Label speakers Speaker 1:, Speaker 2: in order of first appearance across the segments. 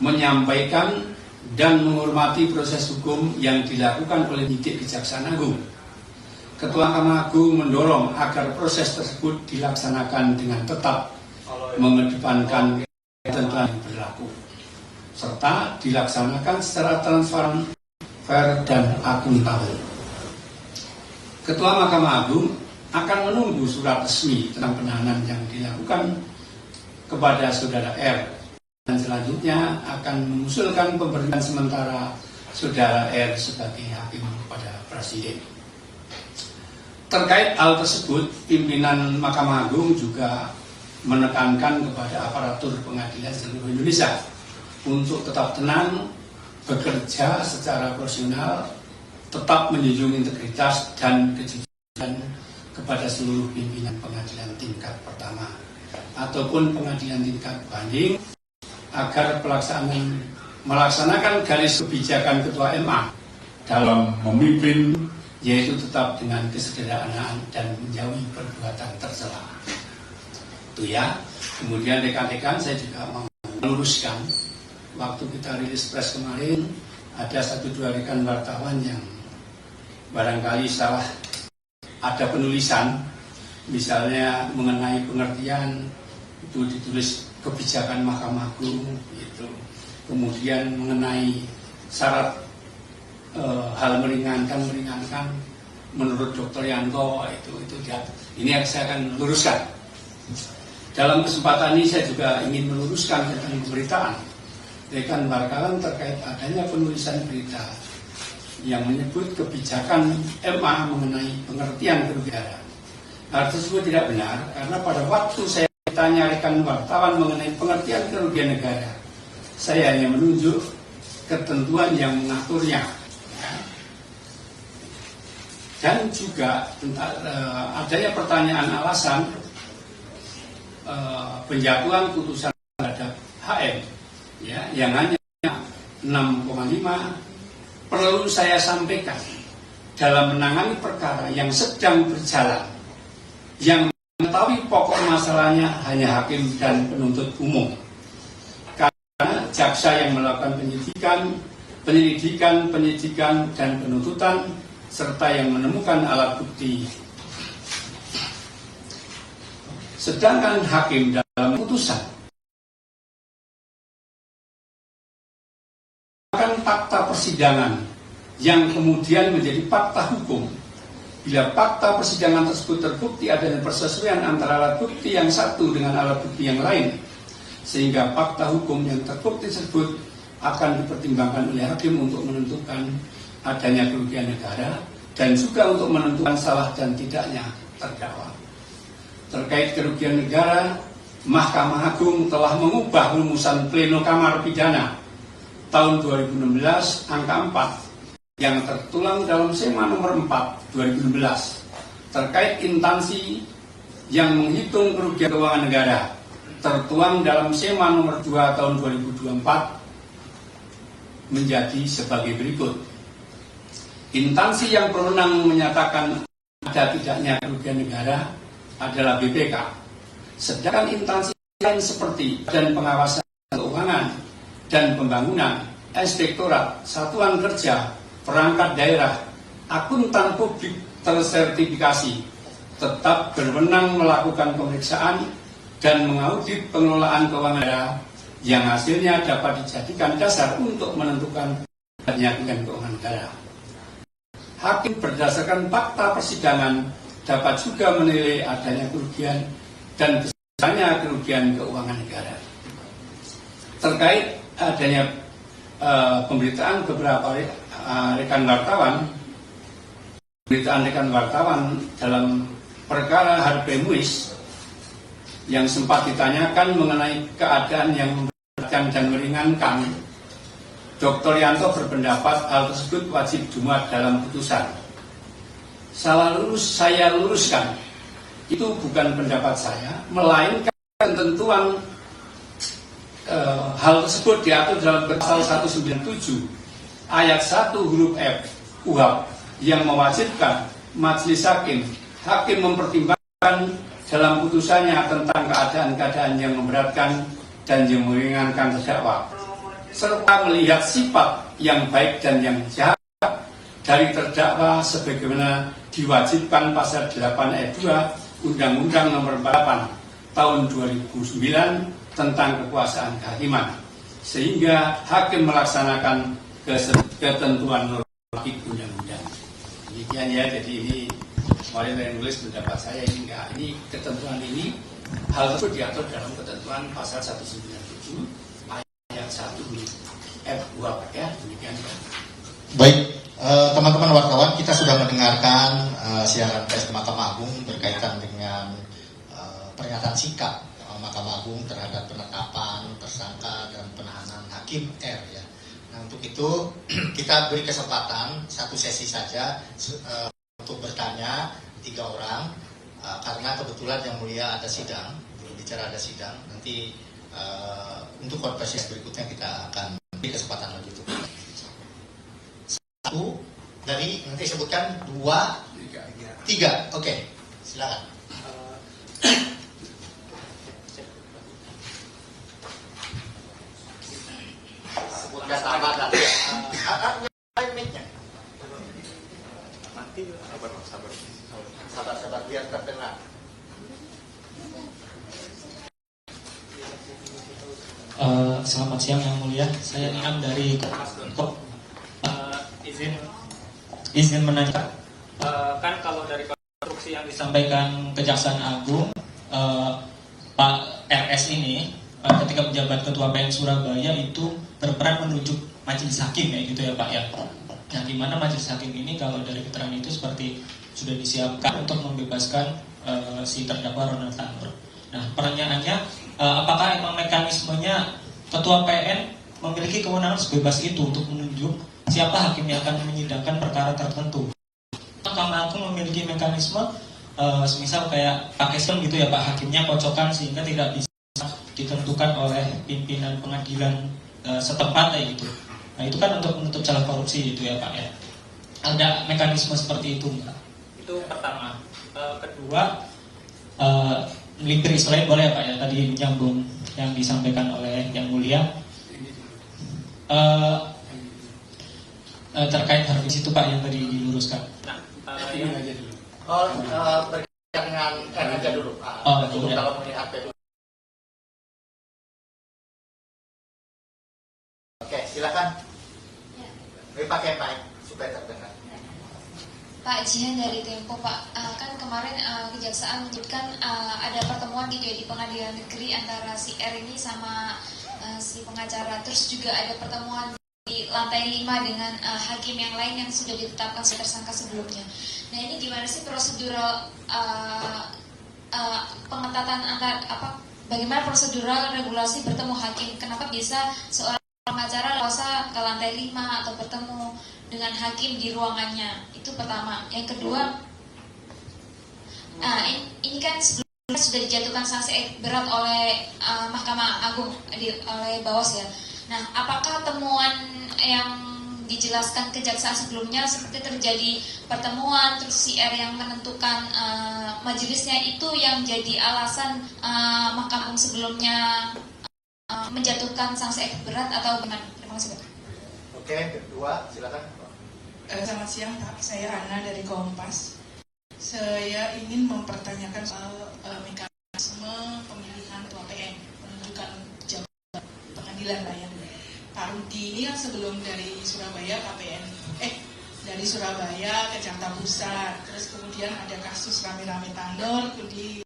Speaker 1: menyampaikan dan menghormati proses hukum yang dilakukan oleh penyidik Kejaksaan Agung. Ketua Mahkamah Agung mendorong agar proses tersebut dilaksanakan dengan tetap mengedepankan ketentuan yang berlaku, serta dilaksanakan secara transparan, fair, dan akuntabel. Ketua Mahkamah Agung akan menunggu surat resmi tentang penahanan yang dilakukan kepada Saudara R, dan selanjutnya akan mengusulkan pemberhentian sementara Saudara R sebagai hakim kepada Presiden. Terkait hal tersebut, pimpinan Mahkamah Agung juga menekankan kepada aparatur pengadilan seluruh Indonesia untuk tetap tenang, bekerja secara profesional, tetap menjunjung integritas dan kejujuran kepada seluruh pimpinan pengadilan tingkat pertama ataupun pengadilan tingkat banding, agar melaksanakan garis kebijakan Ketua MA dalam memimpin, yaitu tetap dengan kesederhanaan dan menjauhi perbuatan tercela. Itu ya. Kemudian rekan-rekan, saya juga mau meluruskan, waktu kita rilis press kemarin ada 1-2 rekan wartawan yang barangkali salah ada penulisan, misalnya mengenai pengertian itu ditulis kebijakan Mahkamah Agung gitu. Kemudian mengenai syarat hal meringankan menurut Dr. Yanto itu ini yang saya akan luruskan. Dalam kesempatan ini saya juga ingin meluruskan tentang pemberitaan rekan wartawan terkait adanya penulisan berita yang menyebut kebijakan MA mengenai pengertian kerugian negara. Hal tersebut tidak benar, karena pada waktu saya ditanya rekan wartawan mengenai pengertian kerugian negara, saya hanya menunjuk ketentuan yang mengaturnya. Dan juga adanya pertanyaan alasan penjatuhan putusan terhadap HM ya, yang hanya 6,5, perlu saya sampaikan dalam menangani perkara yang sedang berjalan, yang mengetahui pokok masalahnya hanya hakim dan penuntut umum. Karena jaksa yang melakukan penyidikan dan penuntutan, serta yang menemukan alat bukti. Sedangkan hakim dalam putusan akan fakta persidangan yang kemudian menjadi fakta hukum. Bila fakta persidangan tersebut terbukti adanya persesuaian antara alat bukti yang satu dengan alat bukti yang lain, sehingga fakta hukum yang terbukti tersebut akan dipertimbangkan oleh hakim untuk menentukan adanya kerugian negara dan juga untuk menentukan salah dan tidaknya terdakwa. Terkait kerugian negara, Mahkamah Agung telah mengubah rumusan pleno Kamar Pidana tahun 2016 angka 4 yang tertuang dalam SEMA nomor 4 2016 terkait instansi yang menghitung kerugian keuangan negara, tertuang dalam SEMA nomor 2 tahun 2024 menjadi sebagai berikut. Instansi yang berwenang menyatakan ada tidaknya kerugian negara adalah BPK. Sedangkan instansi lain seperti Badan Pengawasan Keuangan dan Pembangunan, Inspektorat, Satuan Kerja, Perangkat Daerah, Akuntan Publik tersertifikasi tetap berwenang melakukan pemeriksaan dan mengaudit pengelolaan keuangan negara yang hasilnya dapat dijadikan dasar untuk menentukan adanya kerugian keuangan negara. Hakim berdasarkan fakta persidangan dapat juga menilai adanya kerugian dan besarnya kerugian keuangan negara. Terkait adanya pemberitaan beberapa rekan wartawan dalam perkara Harvey Muiz yang sempat ditanyakan mengenai keadaan yang memberatkan dan meringankan, Dr. Yanto berpendapat hal tersebut wajib dimuat dalam putusan. Saya luruskan, itu bukan pendapat saya, melainkan ketentuan hal tersebut diatur dalam pasal 197 ayat 1 huruf F KUHP yang mewajibkan majelis hakim mempertimbangkan dalam putusannya tentang keadaan-keadaan yang memberatkan dan yang meringankan terdakwa. serta melihat sifat yang baik dan yang jahat dari terdakwa sebagaimana diwajibkan pasal 8 ayat 2 Undang-Undang Nomor 48 Tahun 2009 tentang kekuasaan kehakiman, sehingga hakim melaksanakan ketentuan normatif undang-undang. Demikian ya, jadi ini kemarin saya nulis pendapat saya ini enggak, ini ketentuan ini hal tersebut diatur dalam ketentuan pasal 197 ayat 1 F2 ya, demikian ya.
Speaker 2: Baik, teman-teman wartawan, kita sudah mendengarkan siaran pers Mahkamah Agung berkaitan dengan pernyataan sikap Mahkamah Agung terhadap penetapan tersangka dan penahanan Hakim R ya. Nah, untuk itu kita beri kesempatan satu sesi saja untuk bertanya 3 orang karena kebetulan Yang Mulia ada sidang, bicara ada sidang. Nanti untuk konversi berikutnya kita akan beri kesempatan lagi itu. Satu dari nanti sebutkan 2, 3. Oke, silakan. Sebutkan nama dan mic-nya. Nanti sabar biar terdengar.
Speaker 3: Selamat siang Yang Mulia, saya Niam dari izin menanyakan, kan kalau dari konstruksi yang disampaikan Kejaksaan Agung, Pak RS ini ketika menjabat Ketua PN Surabaya itu berperan menunjuk majelis hakim ya gitu ya Pak ya. Yang dimana majelis hakim ini kalau dari keterangan itu seperti sudah disiapkan untuk membebaskan si terdakwa Ronald Tanur. Nah pertanyaannya, apakah emang mekanismenya Ketua PN memiliki kewenangan sebebas itu untuk menunjuk siapa hakim yang akan menyidangkan perkara tertentu? Mahkamah Agung memiliki mekanisme semisal kayak pakai sistem gitu ya Pak, hakimnya kocokan sehingga tidak bisa ditentukan oleh pimpinan pengadilan setempat kayak gitu. Nah itu kan untuk menutup celah korupsi itu ya Pak ya. Ada mekanisme seperti itu Pak? Itu pertama. Kedua, melipir Israel boleh ya Pak ya, tadi menyambung yang disampaikan oleh Yang Mulia. Terkait harus itu Pak yang tadi diluruskan. Nah,
Speaker 1: ini aja dulu.
Speaker 2: Berkaitan dengan aja dulu. Dulu
Speaker 3: Ya.
Speaker 2: kalau melihat dulu. Oke, silakan. Beri pakai mic supaya terdengar.
Speaker 4: Pak Jihan dari Tempo Pak, kan kemarin Kejaksaan menyebutkan ada pertemuan gitu ya di Pengadilan Negeri antara si R ini sama si pengacara, terus juga ada pertemuan di lantai 5 dengan hakim yang lain yang sudah ditetapkan sebagai tersangka sebelumnya. Nah ini gimana sih prosedural pengetatan bagaimana prosedural regulasi bertemu hakim? Kenapa bisa seorang pengacara kuasa ke lantai 5 atau bertemu dengan hakim di ruangannya? Itu pertama. Yang kedua, ini kan sebelumnya sudah dijatuhkan sanksi berat oleh Mahkamah Agung oleh Bawas ya. Nah, apakah temuan yang dijelaskan Kejaksaan sebelumnya seperti terjadi pertemuan terus si R yang menentukan majelisnya itu yang jadi alasan Mahkamah Agung sebelumnya menjatuhkan sanksi berat atau gimana? Terima kasih Pak.
Speaker 2: Oke, kedua silakan.
Speaker 5: Selamat siang Pak, saya Ana dari Kompas. Saya ingin mempertanyakan soal mekanisme pemilihan Ketua PN, penunjukan jabatan pengadilan lah ya. Pak Rudi ini kan sebelum dari Surabaya KPN, dari Surabaya ke Jakarta Pusat, terus kemudian ada kasus rame-rame Tanur, di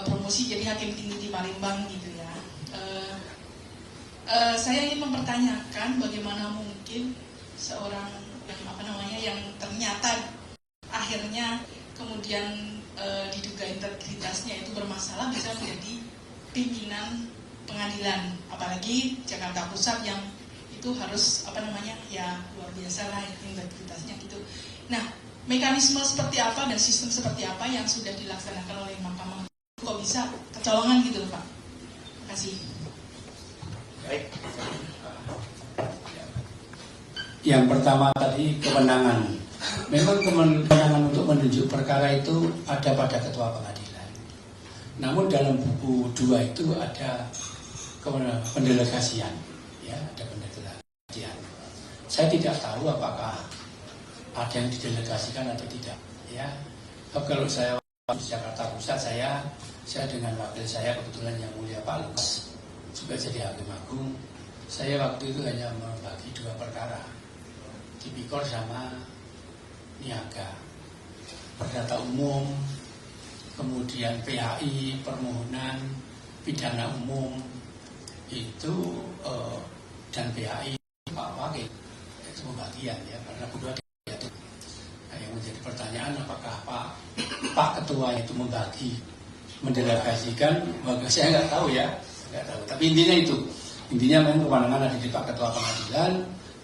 Speaker 5: promosi jadi hakim tinggi di Palembang gitu ya. Saya ingin mempertanyakan bagaimana mungkin seorang yang ternyata akhirnya kemudian diduga integritasnya itu bermasalah bisa menjadi pimpinan pengadilan, apalagi Jakarta Pusat yang itu harus ya luar biasa lah integritasnya gitu. Nah, mekanisme seperti apa dan sistem seperti apa yang sudah dilaksanakan oleh Mahkamah kok bisa kecolongan gitu loh Pak? Terima kasih.
Speaker 2: Baik.
Speaker 1: Yang pertama tadi kewenangan. Memang kewenangan untuk menunjuk perkara itu ada pada ketua pengadilan. Namun dalam buku 2 itu ada kewenangan pendelegasian. ya ada pendelegasian. Saya tidak tahu apakah ada yang didelegasikan atau tidak, ya. Kalau saya di Jakarta Pusat, saya dengan wakil saya kebetulan yang mulia Pak Lukas juga jadi hakim agung. Saya waktu itu hanya membagi 2 perkara, tipikor sama niaga, perdata umum, kemudian PAI, permohonan pidana umum itu dan PAI Pak Wakil itu pembagian ya, karena kedua itu. Nah, yang menjadi pertanyaan apakah Pak Ketua itu mendelegasikan, saya nggak tahu ya, nggak tahu. Tapi intinya memang kewenangan ada di Pak Ketua Pengadilan.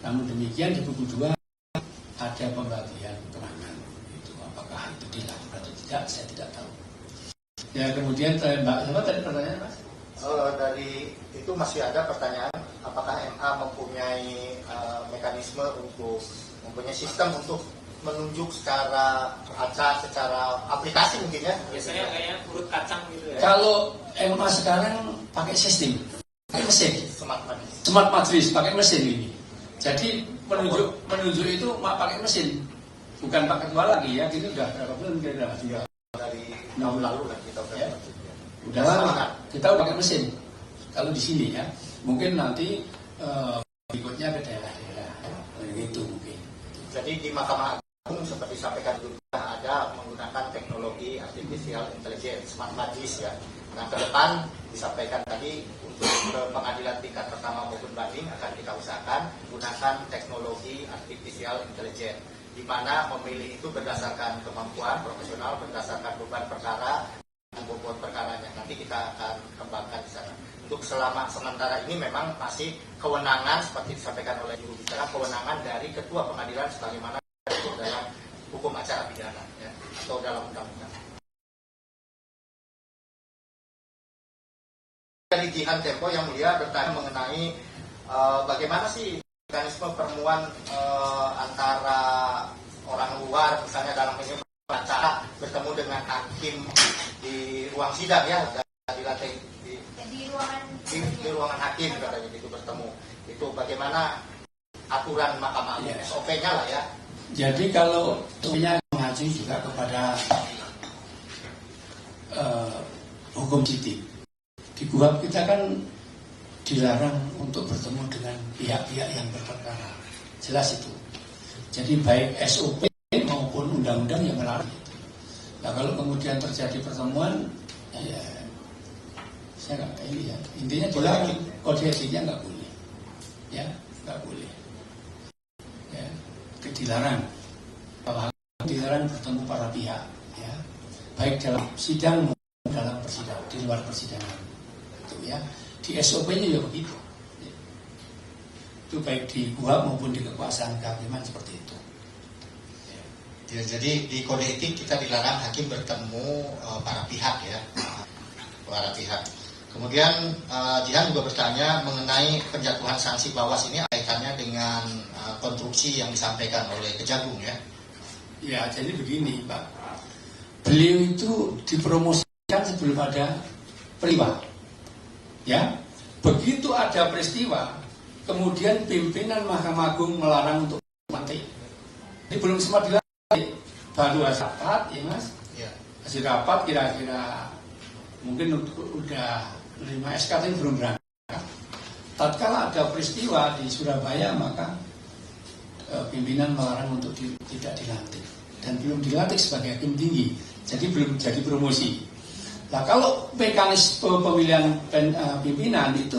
Speaker 1: Namun demikian di buku 2 ada pembagian kewenangan. Itu apakah itu dilakukan atau tidak, saya tidak tahu. Ya kemudian Mbak, apa tadi pertanyaan Mas?
Speaker 2: Dari itu masih ada pertanyaan, apakah MA mempunyai mekanisme untuk mempunyai sistem untuk menunjuk secara acak, secara aplikasi mungkin ya?
Speaker 3: Biasanya kayaknya urut kacang gitu ya.
Speaker 1: Kalau MA sekarang pakai sistem, pakai mesin, smart matrice, pakai mesin ini. Jadi menunjuk itu pakai mesin, bukan Pak Ketua lagi ya. Itu udah berapa bulan kira-kira?
Speaker 2: Dari tahun lalu kan kita
Speaker 1: ya. Udah lama kita pakai mesin. Kalau di sini ya, mungkin nanti berikutnya ke daerah-daerah, begitu mungkin.
Speaker 2: Jadi di Mahkamah Agung seperti disampaikan juga ada menggunakan teknologi artificial intelligence, smart matrice ya. Nah ke depan disampaikan tadi untuk pengadilan tingkat pertama maupun banding akan kita usahakan gunakan teknologi artificial intelligence, di mana memilih itu berdasarkan kemampuan profesional, berdasarkan beban perkara, bobot perkaranya. Nanti kita akan kembangkan di sana. Untuk sementara ini memang masih kewenangan seperti disampaikan oleh juru bicara, kewenangan dari ketua pengadilan sebagaimana dalam hukum acara pidana ya, atau dalam undang-undang. Dari Jihan Tempo yang mulia bertanya mengenai bagaimana sih mekanisme pertemuan antara orang luar, misalnya dalam acara bertemu dengan hakim di ruang sidang ya, di lantai di ruangan hakim katanya itu bertemu. Itu bagaimana aturan Mahkamah Agung, SOP-nya lah ya.
Speaker 1: Jadi kalau tentunya mengacu juga kepada hukum citik. Di KUHP kita kan dilarang untuk bertemu dengan pihak-pihak yang berperkara. Jelas itu. Jadi baik SOP maupun undang-undang yang melarang itu. Nah kalau kemudian terjadi pertemuan, ya saya nggak tahu ya. Intinya dilarang, kode etiknya nggak boleh, ya nggak boleh. Ya, dilarang. Dilarang bertemu para pihak, ya baik dalam sidang maupun dalam persidangan, di luar persidangan. Itu ya. Di SOP-nya ya begitu. Itu baik di KUHP maupun di kekuasaan kehakiman seperti itu.
Speaker 2: Ya, jadi di kode etik kita dilarang hakim bertemu para pihak ya, para pihak. Kemudian Jihan juga bertanya mengenai penjatuhan sanksi Bawas ini kaitannya dengan konstruksi yang disampaikan oleh Kejagung ya.
Speaker 1: Ya, jadi begini Pak. Beliau itu dipromosikan sebelum ada peristiwa. Ya, begitu ada peristiwa, kemudian pimpinan Mahkamah Agung melarang untuk mati. Ini belum sempat dilantik, baru rapat, ya Mas.
Speaker 2: Ya.
Speaker 1: Hasil rapat kira-kira mungkin udah 5 SK tapi belum berangkat. Tatkala ada peristiwa di Surabaya, maka pimpinan melarang untuk tidak dilantik dan belum dilantik sebagai hakim tinggi, jadi belum jadi promosi. Nah kalau mekanisme pemilihan pimpinan itu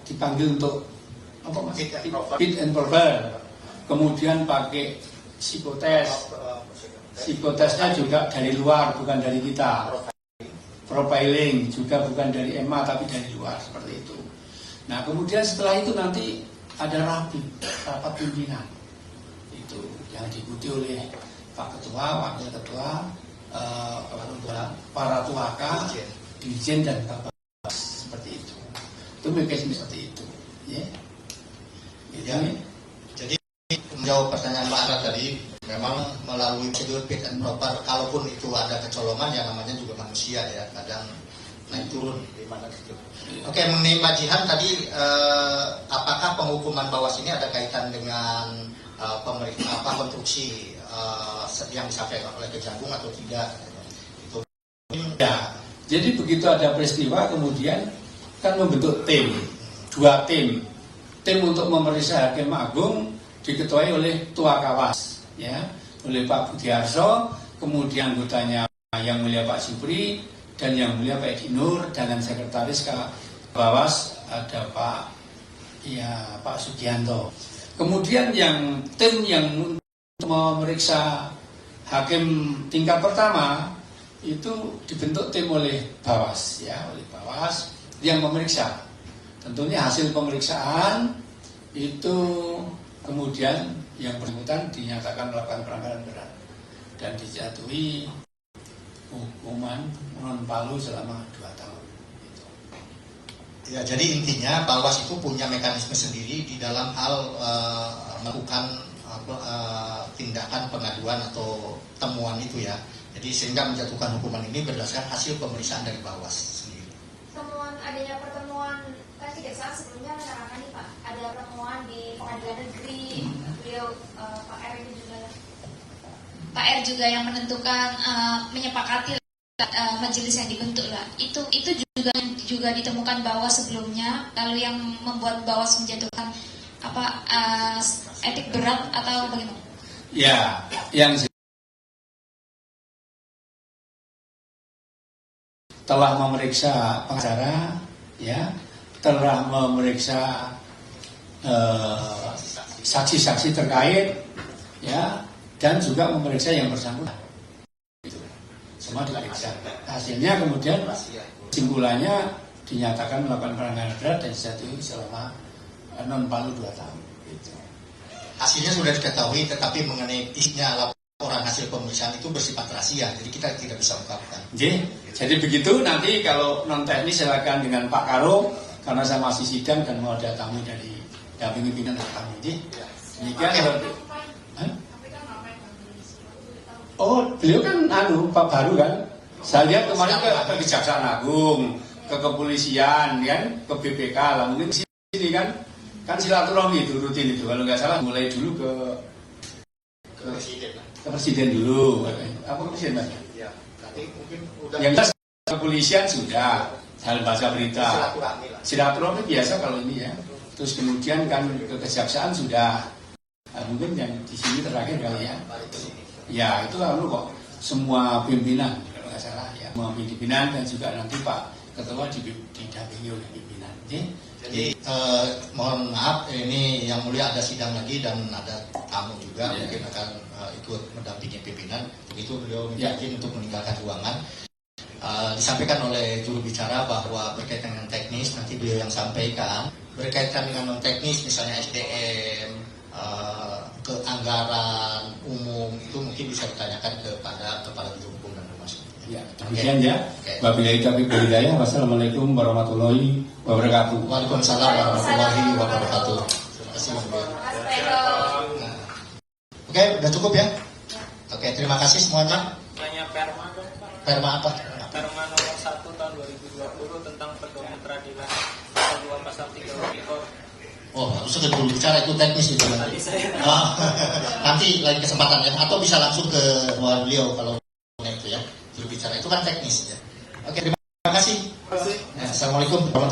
Speaker 1: dipanggil untuk apa Mas? Fit and proper, kemudian pakai psikotes. Psikotesnya juga dari luar, bukan dari kita. Profiling juga bukan dari EMA tapi dari luar, seperti itu. Nah kemudian setelah itu nanti ada rapat pimpinan itu yang diikuti oleh Pak Ketua, Wakil Ketua, para tuaka, dirjen dan kabas, seperti itu. Itu mekanisme seperti itu. Ya.
Speaker 2: Ya. Jadi menjawab pertanyaan Pak Arad tadi, memang melalui prosedur fit and proper, kalaupun itu ada kecolongan ya namanya juga manusia ya, kadang naik turun di mana situ. Oke, mengenai Pak Jihan tadi apakah apakah penghukuman Bawas ini ada kaitan dengan konstruksi yang disampaikan oleh Kejagung atau tidak? Itu.
Speaker 1: Ya, jadi begitu ada peristiwa kemudian kan membentuk tim, 2 tim. Tim untuk memeriksa Hakim Agung diketuai oleh Tua Kawas, ya, oleh Pak Budiarso, kemudian anggotanya Yang Mulia Pak Supri dan Yang Mulia Pak Edi Nur, dan sekretaris Bawas ada Pak Sugianto. Kemudian yang tim yang memeriksa hakim tingkat pertama itu dibentuk tim oleh Bawas, ya, oleh Bawas yang memeriksa. Tentunya hasil pemeriksaan itu kemudian yang bersangkutan dinyatakan melakukan pelanggaran berat dan dijatuhi hukuman non palu selama 2 tahun.
Speaker 2: Ya, jadi intinya Bawas itu punya mekanisme sendiri di dalam hal melakukan tindakan pengaduan atau temuan itu ya. Jadi sehingga menjatuhkan hukuman ini berdasarkan hasil pemeriksaan dari Bawas sendiri.
Speaker 4: Temuan adanya pertemuan kan kejaksaan sebelumnya menerangkan nih Pak, ada pertemuan di pengadilan negeri, beliau Pak R juga yang menentukan menyepakati majelis yang dibentuk lah. Itu juga ditemukan Bawas sebelumnya, lalu yang membuat Bawas menjatuhkan etik berat atau bagaimana?
Speaker 1: Ya, yang telah memeriksa pengacara, ya, telah memeriksa saksi-saksi terkait, ya, dan juga memeriksa yang bersangkutan. Semua diperiksa. Hasilnya kemudian kesimpulannya dinyatakan melakukan pelanggaran berat dan dijatuhi selama non palu 2 tahun. Gitu.
Speaker 2: Hasilnya sudah diketahui, tetapi mengenai isinya laporan hasil pemeriksaan itu bersifat rahasia, jadi kita tidak bisa ungkapkan.
Speaker 1: Jadi begitu, nanti kalau non teknis silakan dengan Pak Karo, karena saya masih sidang dan mau ada tamu dari pimpinan kami. Demikian. Oh, beliau kan Pak baru kan. Saya lihat kemarin ke Kejaksaan Agung, ke kepolisian, kan, ke BPK lah, mungkin di sini kan silaturahmi itu rutin itu. Kalau nggak salah mulai dulu ke presiden dulu. Apa presiden Mas?
Speaker 2: Ya, nanti mungkin udah.
Speaker 1: Yang jelas kepolisian sudah, hal baca berita. Silaturahmi biasa kalau ini ya. Terus kemudian kan ke kejaksaan sudah. Mungkin yang di sini terakhir kali ya. Ya itu lalu kok semua pimpinan kalau nggak salah ya, semua pimpinan dan juga nanti Pak Ketua didampingi oleh pimpinan.
Speaker 2: Jadi mohon maaf, ini yang mulia ada sidang lagi dan ada tamu juga, mungkin akan ikut mendampingi pimpinan. Begitu beliau izin untuk meninggalkan ruangan. Disampaikan oleh juru bicara bahwa berkaitan dengan teknis nanti beliau yang sampaikan. Berkaitan dengan non teknis misalnya SDM, ke anggaran umum itu mungkin bisa ditanyakan kepada Kepala Biro Hukum dan Humas.
Speaker 1: Ya, demikian ya. Wabillahi taufiq wal hidayah. Wassalamualaikum warahmatullahi wabarakatuh.
Speaker 2: Waalaikumsalam warahmatullahi wabarakatuh. Terima kasih. Oke, udah cukup ya? Oke, terima kasih semuanya.
Speaker 3: Tanya Perma dong Pak.
Speaker 2: Perma apa?
Speaker 3: Perma nomor 1 tahun 2020 tentang pedoman peradilan pasal 2 pasal 3 Tipikor.
Speaker 2: Oh, harus sudah dulu bicara itu teknis itu nanti. Nanti lain kesempatan ya, atau bisa langsung ke ruang beliau kalau itu ya. Juru bicara itu kan teknis ya. Oke, terima kasih. Assalamualaikum warahmatullahi wabarakatuh.